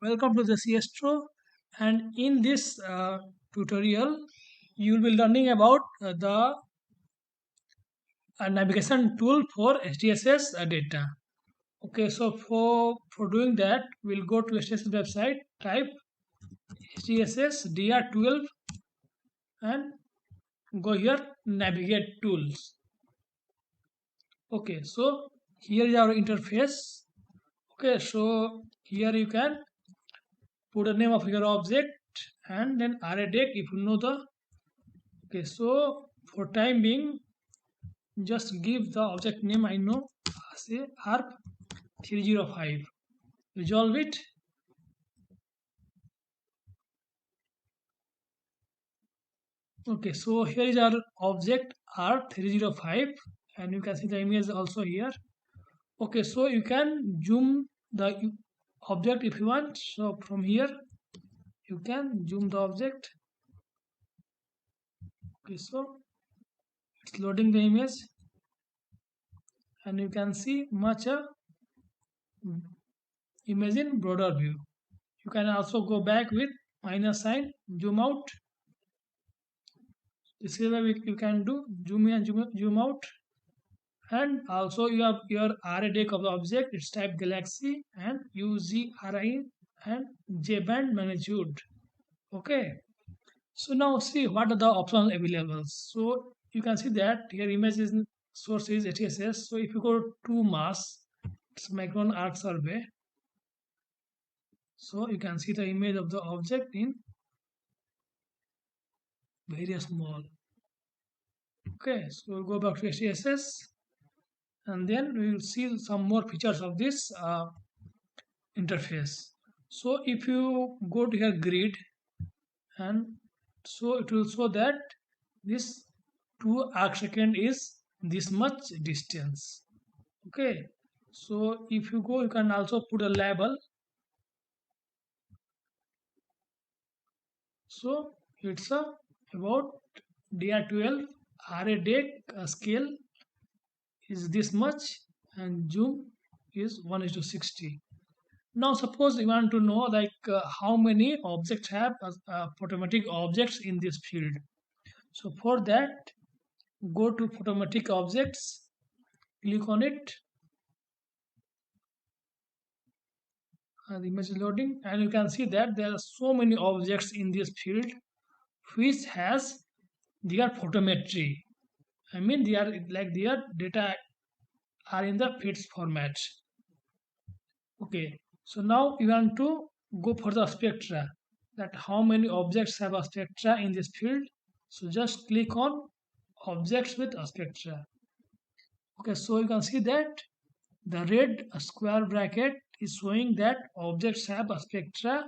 welcome to the ASTRO, and in this tutorial you will be learning about the navigation tool for SDSS data. Okay, so for doing that, we'll go to SDSS website, type SDSS DR12 and go here navigate tools. Okay, so here is our interface. Okay, so here you can put the name of your object and then array deck if you know the. Okay, so for time being, just give the object name. I know, say ARP 305. Resolve it. Okay, so here is our object ARP 305, and you can see the image also here. Okay, so you can zoom the object if you want. So from here, you can zoom the object. Okay, so it's loading the image, and you can see much image in broader view. You can also go back with minus sign, zoom out. This is what you can do, zoom in and zoom out. And also you have your array deck of the object, it's type galaxy and UZRI and J-band magnitude. Okay, so now see what are the options available. So you can see that here image is source is SDSS. So if you go to mass, it's micron arc survey. So you can see the image of the object in very small. Okay, so we'll go back to SDSS and then we will see some more features of this interface. So if you go to your grid, and so it will show that this 2 arc second is this much distance. Okay, so if you go, you can also put a label. So it's about DR12 array deck scale is this much and zoom is 1:60. Now suppose you want to know like how many objects have photometric objects in this field. So for that, go to photometric objects, click on it, and the image is loading, and you can see that there are so many objects in this field which has their photometry. I mean they are like their data are in the fits format. Okay, so now you want to go for the spectra, that how many objects have a spectra in this field. So just click on objects with a spectra. Okay, so you can see that the red square bracket is showing that objects have a spectra.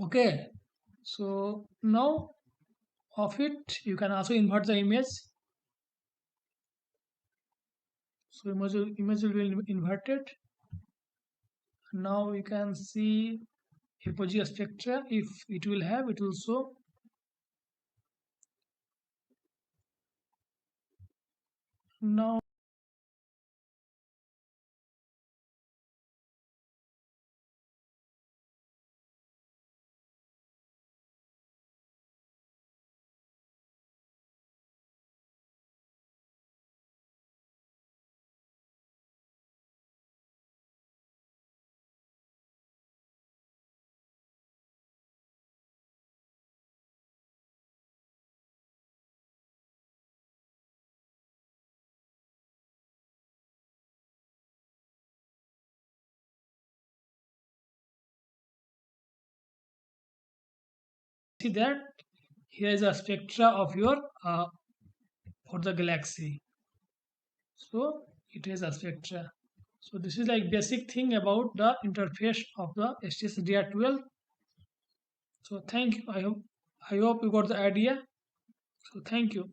Okay, so now of it you can also invert the image. So image will be inverted. Now you can see apogee spectra. If it will have, it will show. Now see that here is a spectra of your for the galaxy. So it has a spectra. So this is like basic thing about the interface of the STS-DR12. So thank you. I hope you got the idea. So thank you.